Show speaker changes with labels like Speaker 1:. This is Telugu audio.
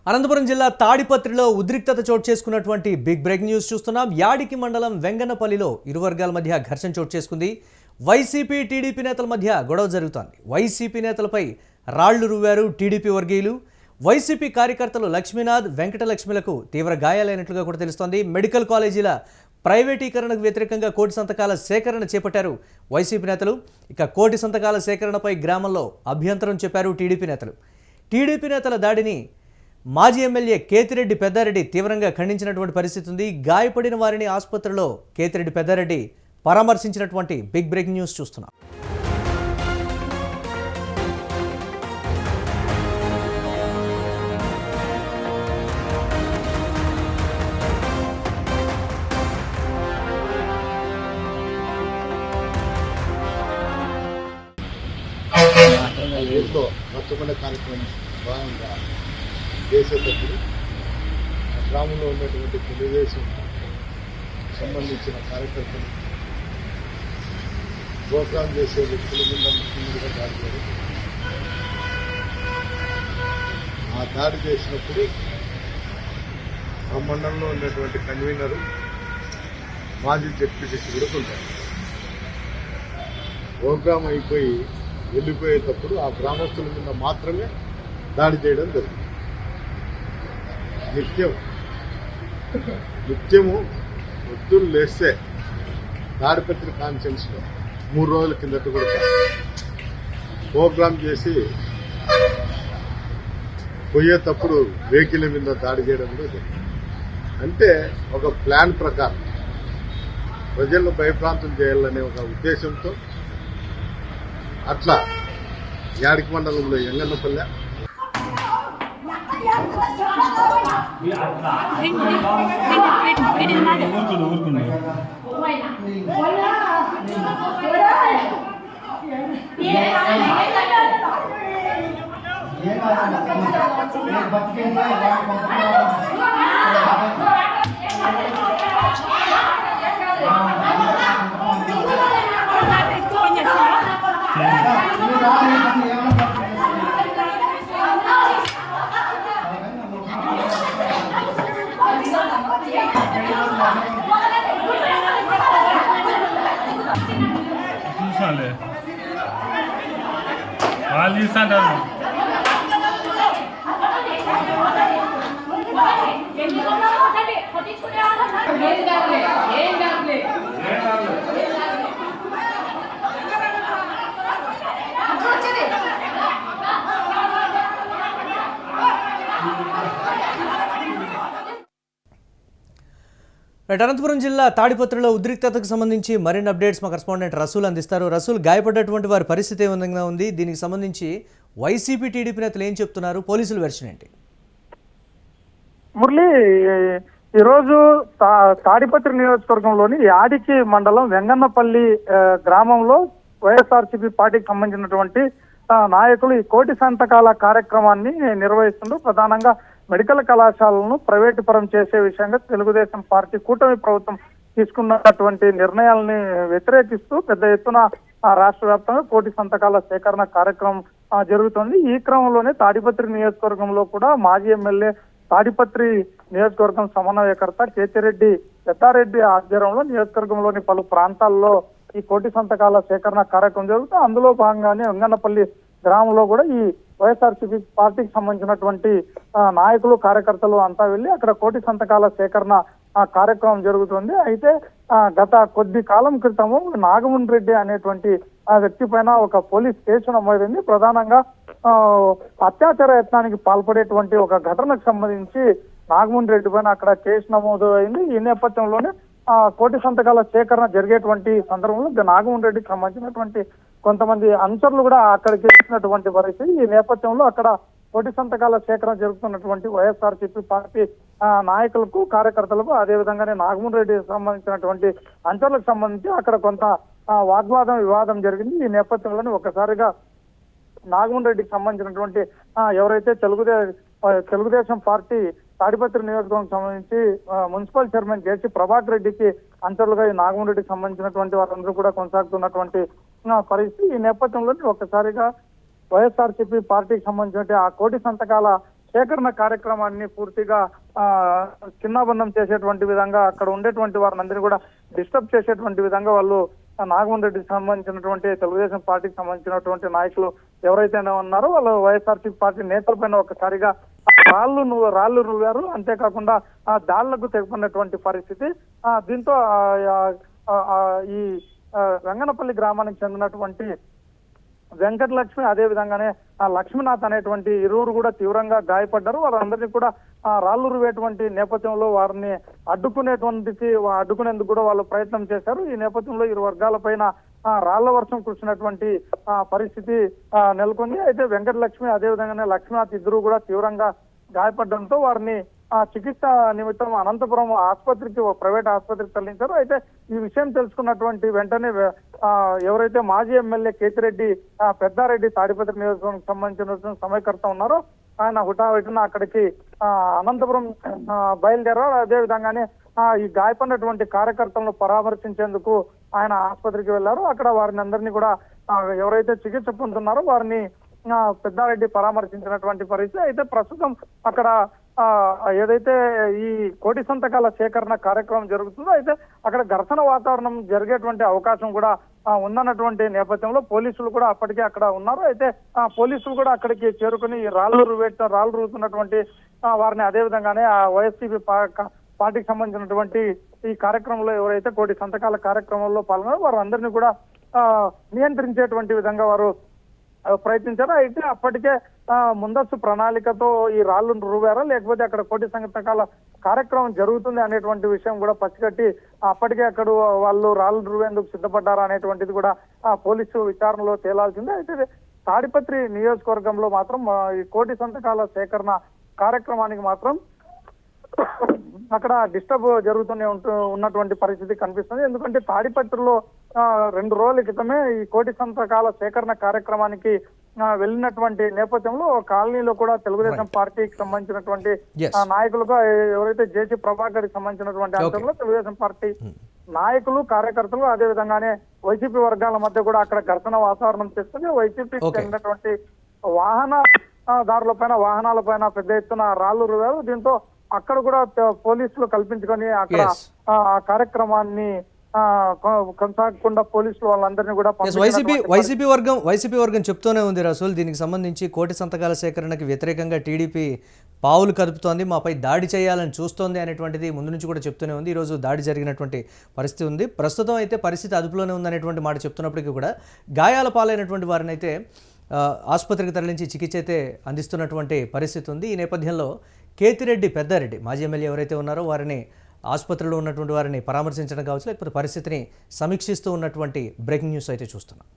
Speaker 1: అనంతపురం జిల్లా తాడిపత్రిలో ఉద్రిక్తత చోటు చేసుకున్నటువంటి బిగ్ బ్రేక్ న్యూస్ చూస్తున్నాం. యాడికి మండలం వెంగన్నపల్లిలో ఇరు వర్గాల మధ్య ఘర్షణ చోటు చేసుకుంది. వైసీపీ టీడీపీ నేతల మధ్య గొడవ జరుగుతోంది. వైసీపీ నేతలపై రాళ్లు రువ్వారు టీడీపీ వర్గీయులు. వైసీపీ కార్యకర్తలు లక్ష్మీనాథ్, వెంకటలక్ష్మిలకు తీవ్ర గాయాలైనట్లుగా కూడా తెలుస్తోంది. మెడికల్ కాలేజీల ప్రైవేటీకరణకు వ్యతిరేకంగా కోటి సంతకాల సేకరణ చేపట్టారు వైసీపీ నేతలు. ఇక కోటి సంతకాల సేకరణపై గ్రామంలో అభ్యంతరం చెప్పారు టీడీపీ నేతలు. టీడీపీ నేతల దాడిని మాజీ ఎమ్మెల్యే కేతిరెడ్డి పెద్దారెడ్డి తీవ్రంగా ఖండించినటువంటి పరిస్థితి ఉంది. గాయపడిన వారిని ఆసుపత్రిలో కేతిరెడ్డి పెద్దారెడ్డి పరామర్శించినటువంటి బిగ్ బ్రేకింగ్ న్యూస్ చూస్తున్నాం.
Speaker 2: కార్యక్రమం భాగంగా చేసేటప్పుడు గ్రామంలో ఉన్నటువంటి తెలుగుదేశం సంబంధించిన కార్యకర్తలు ప్రోగ్రాం చేసే వ్యక్తుల మీద ముఖ్యంగా దాడి చేయడం. ఆ దాడి చేసినప్పుడు ఆ మండలంలో ఉన్నటువంటి కన్వీనరు మాజీ డిప్యూటీ కూడా ఉంటారు. ప్రోగ్రాం అయిపోయి వెళ్ళిపోయేటప్పుడు ఆ గ్రామస్తుల మీద మాత్రమే దాడి చేయడం జరిగింది. నిత్యము పొద్దున్న లేస్తే తాడిపత్రి కాన్ఫరెన్స్లో 3 రోజుల కిందట కూడా ప్రోగ్రాం చేసి పోయేటప్పుడు వెహికల్ మీద దాడి చేయడం కూడా జరిగింది. అంటే ఒక ప్లాన్ ప్రకారం ప్రజలను భయప్రాంతం చేయాలనే ఒక ఉద్దేశంతో అట్లా యాడికి మండలంలో ఎంగన్నపల్లె
Speaker 3: చూసాలే వాళ్ళు చూస్తుంటారు.
Speaker 1: అనంతపురం జిల్లా తాడిపత్రిలో ఉద్రిక్తతకు సంబంధించి మరిన్ని అప్డేట్స్ మా కరెస్పాండెంట్ రసూల్ అందిస్తారు. రసూల్, గాయపడ్డటువంటి వారి పరిస్థితి ఏ విధంగా ఉంది? దీనికి సంబంధించి వైసీపీ టీడీపీ నేతలు ఏం చెప్తున్నారు? పోలీసులు వెర్షన్ ఏంటి?
Speaker 4: మురళి, ఈరోజు తాడిపత్రి నియోజకవర్గంలోని యాడికి మండలం వెంగన్నపల్లి గ్రామంలో వైఎస్ఆర్సీపీ పార్టీకి సంబంధించినటువంటి నాయకులు ఈ కోటి సంతకాల కార్యక్రమాన్ని నిర్వహిస్తున్నారు. ప్రధానంగా మెడికల్ కళాశాలను ప్రైవేటు పరం చేసే విషయంగా తెలుగుదేశం పార్టీ కూటమి ప్రభుత్వం తీసుకున్నటువంటి నిర్ణయాలని వ్యతిరేకిస్తూ పెద్ద ఎత్తున రాష్ట్ర వ్యాప్తంగా కోటి సంతకాల సేకరణ కార్యక్రమం జరుగుతుంది. ఈ క్రమంలోనే తాడిపత్రి నియోజకవర్గంలో కూడా మాజీ ఎమ్మెల్యే తాడిపత్రి నియోజకవర్గం సమన్వయకర్త కేతిరెడ్డి పెద్దారెడ్డి ఆధ్వర్యంలో నియోజకవర్గంలోని పలు ప్రాంతాల్లో ఈ కోటి సంతకాల సేకరణ కార్యక్రమం జరుగుతుంది. అందులో భాగంగానే వెంగన్నపల్లి గ్రామంలో కూడా ఈ వైఎస్ఆర్సీపీ పార్టీకి సంబంధించినటువంటి నాయకులు కార్యకర్తలు అంతా వెళ్లి అక్కడ కోటి సంతకాల సేకరణ కార్యక్రమం జరుగుతుంది. అయితే గత కొద్ది కాలం క్రితము నాగమోహన్ రెడ్డి అనేటువంటి ఆ వ్యక్తి పైన ఒక పోలీస్ కేసు నమోదైంది. ప్రధానంగా అత్యాచార యత్నానికి పాల్పడేటువంటి ఒక ఘటనకు సంబంధించి నాగమోహన్ రెడ్డి పైన అక్కడ కేసు నమోదు అయింది. ఈ నేపథ్యంలోనే కోటి సంతకాల సేకరణ జరిగేటువంటి సందర్భంలో నాగమోహన్ రెడ్డికి సంబంధించినటువంటి కొంతమంది అనుచరులు కూడా అక్కడికి వచ్చినటువంటి పరిస్థితి. ఈ నేపథ్యంలో అక్కడ కోటి సంతకాల సేకరణ జరుగుతున్నటువంటి వైఎస్ఆర్సీపీ పార్టీ నాయకులకు కార్యకర్తలకు అదేవిధంగానే నాగమోహన్ రెడ్డి సంబంధించినటువంటి అనుచరులకు సంబంధించి అక్కడ కొంత వివాదం జరిగింది. ఈ నేపథ్యంలోనే ఒక్కసారిగా నాగమోహన్ రెడ్డికి సంబంధించినటువంటి ఎవరైతే తెలుగుదేశం పార్టీ తాడిపత్రి నియోజకవర్గం సంబంధించి మున్సిపల్ చైర్మన్ జేసీ ప్రభాకర్ రెడ్డికి అంచర్లుగా ఈ నాగమోహన్ రెడ్డికి సంబంధించినటువంటి వారందరూ కూడా కొనసాగుతున్నటువంటి పరిస్థితి. ఈ నేపథ్యంలో ఒక్కసారిగా వైఎస్ఆర్సీపీ పార్టీకి సంబంధించిన ఆ కోటి సంతకాల సేకరణ కార్యక్రమాన్ని పూర్తిగా చిన్నాభిన్నం చేసేటువంటి విధంగా అక్కడ ఉండేటువంటి వారిని కూడా డిస్టర్బ్ చేసేటువంటి విధంగా వాళ్ళు నాగమోహన్ రెడ్డికి సంబంధించినటువంటి తెలుగుదేశం పార్టీకి సంబంధించినటువంటి నాయకులు ఎవరైతే ఉన్నారో వాళ్ళు వైఎస్ఆర్సీపీ పార్టీ నేతలపైన ఒకసారిగా రాళ్లు రువ్వారు. అంతేకాకుండా దాళ్లకు తెగపడినటువంటి పరిస్థితి. దీంతో ఈ వెంగనపల్లి గ్రామానికి చెందినటువంటి వెంకటలక్ష్మి అదే విధంగానే లక్ష్మీనాథ్ అనేటువంటి ఇరువురు కూడా తీవ్రంగా గాయపడ్డారు. వాళ్ళందరినీ కూడా రాళ్లు రువేటువంటి నేపథ్యంలో వారిని అడ్డుకునేందుకు కూడా వాళ్ళు ప్రయత్నం చేశారు. ఈ నేపథ్యంలో ఇరు వర్గాల పైన రాళ్ల వర్షం కురిసినటువంటి పరిస్థితి నెలకొంది. అయితే వెంకటలక్ష్మి అదే విధంగానే లక్ష్మీనాథ్ ఇద్దరు కూడా తీవ్రంగా గాయపడడంతో వారిని చికిత్స నిమిత్తం అనంతపురం ఆసుపత్రికి ప్రైవేట్ ఆసుపత్రికి తరలించారు. అయితే ఈ విషయం తెలుసుకున్నటువంటి వెంటనే ఎవరైతే మాజీ ఎమ్మెల్యే కేతిరెడ్డి పెద్దారెడ్డి తాడిపత్రి నియోజకవర్గానికి సంబంధించిన సమయకర్త ఉన్నారో ఆయన హుటాహుటిన అక్కడికి అనంతపురం బయలుదేరారు. అదే విధంగానే ఈ గాయపడినటువంటి కార్యకర్తలను పరామర్శించేందుకు ఆయన ఆసుపత్రికి వెళ్లారు. అక్కడ వారిని అందరినీ కూడా ఎవరైతే చికిత్స పొందుతున్నారో వారిని పెద్దారెడ్డి పరామర్శించినటువంటి పరిస్థితి. అయితే ప్రస్తుతం అక్కడ ఏదైతే ఈ కోటి సంతకాల సేకరణ కార్యక్రమం జరుగుతుందో అయితే అక్కడ ఘర్షణ వాతావరణం జరిగేటువంటి అవకాశం కూడా ఉందన్నటువంటి నేపథ్యంలో పోలీసులు కూడా అప్పటికే అక్కడ ఉన్నారు. అయితే పోలీసులు కూడా అక్కడికి చేరుకుని రాళ్లు రువుతున్నటువంటి వారిని అదే విధంగానే ఆ వైఎస్సీపీ పార్టీకి సంబంధించినటువంటి ఈ కార్యక్రమంలో ఎవరైతే కోటి సంతకాల కార్యక్రమంలో పాల్గొన్నారో వారందరినీ కూడా నియంత్రించేటువంటి విధంగా వారు ప్రయత్నించారు. అయితే అప్పటికే ముందస్తు ప్రణాళికతో ఈ రాళ్లు రువారా లేకపోతే అక్కడ కోటి సంతకాల కార్యక్రమం జరుగుతుంది అనేటువంటి విషయం కూడా పసిగట్టి అప్పటికే అక్కడ వాళ్ళు రాళ్లు రువేందుకు సిద్ధపడ్డారా అనేటువంటిది కూడా పోలీసు విచారణలో తేలాల్సిందే. అయితే తాడిపత్రి నియోజకవర్గంలో మాత్రం ఈ కోటి సంతకాల సేకరణ కార్యక్రమానికి మాత్రం అక్కడ డిస్టర్బ్ జరుగుతూనే ఉన్నటువంటి పరిస్థితి కనిపిస్తుంది. ఎందుకంటే తాడిపత్రిలో 2 రోజుల క్రితమే ఈ కోటి సంతకాల సేకరణ కార్యక్రమానికి వెళ్ళినటువంటి నేపథ్యంలో కాలనీలో కూడా తెలుగుదేశం పార్టీకి సంబంధించినటువంటి నాయకులుగా ఎవరైతే జేసీ ప్రభాకర్ కి సంబంధించినటువంటి అంశంలో తెలుగుదేశం పార్టీ నాయకులు కార్యకర్తలు అదే విధంగానే వైసీపీ వర్గాల మధ్య కూడా అక్కడ ఘర్షణ వాతావరణం చేస్తుంది. వైసీపీకి చెందినటువంటి వాహనాలపైన పెద్ద ఎత్తున రాళ్లు రువారు. దీంతో అక్కడ కూడా పోలీసులు కల్పించుకొని అక్కడ ఆ కార్యక్రమాన్ని కొనసాగకుండా పోలీసులు వాళ్ళందరినీ కూడా
Speaker 1: వైసీపీ వర్గం చెప్తూనే ఉంది రసూల్. దీనికి సంబంధించి కోటి సంతకాల సేకరణకి వ్యతిరేకంగా టీడీపీ పావులు కదుపుతోంది, మాపై దాడి చేయాలని చూస్తోంది అనేటువంటిది ముందు నుంచి కూడా చెప్తూనే ఉంది. ఈరోజు దాడి జరిగినటువంటి పరిస్థితి ఉంది. ప్రస్తుతం అయితే పరిస్థితి అదుపులోనే ఉందనేటువంటి మాట చెప్తున్నప్పటికీ కూడా గాయాల పాలైనటువంటి వారిని అయితే ఆసుపత్రికి తరలించి చికిత్స అయితే అందిస్తున్నటువంటి పరిస్థితి ఉంది. ఈ నేపథ్యంలో కేతిరెడ్డి పెద్దారెడ్డి మాజీ ఎమ్మెల్యే ఎవరైతే ఉన్నారో వారిని ఆసుపత్రిలో ఉన్నటువంటి వారిని పరామర్శించడం కావచ్చు, లేకపోతే పరిస్థితిని సమీక్షిస్తూ ఉన్నటువంటి బ్రేకింగ్ న్యూస్ అయితే చూస్తున్నాం.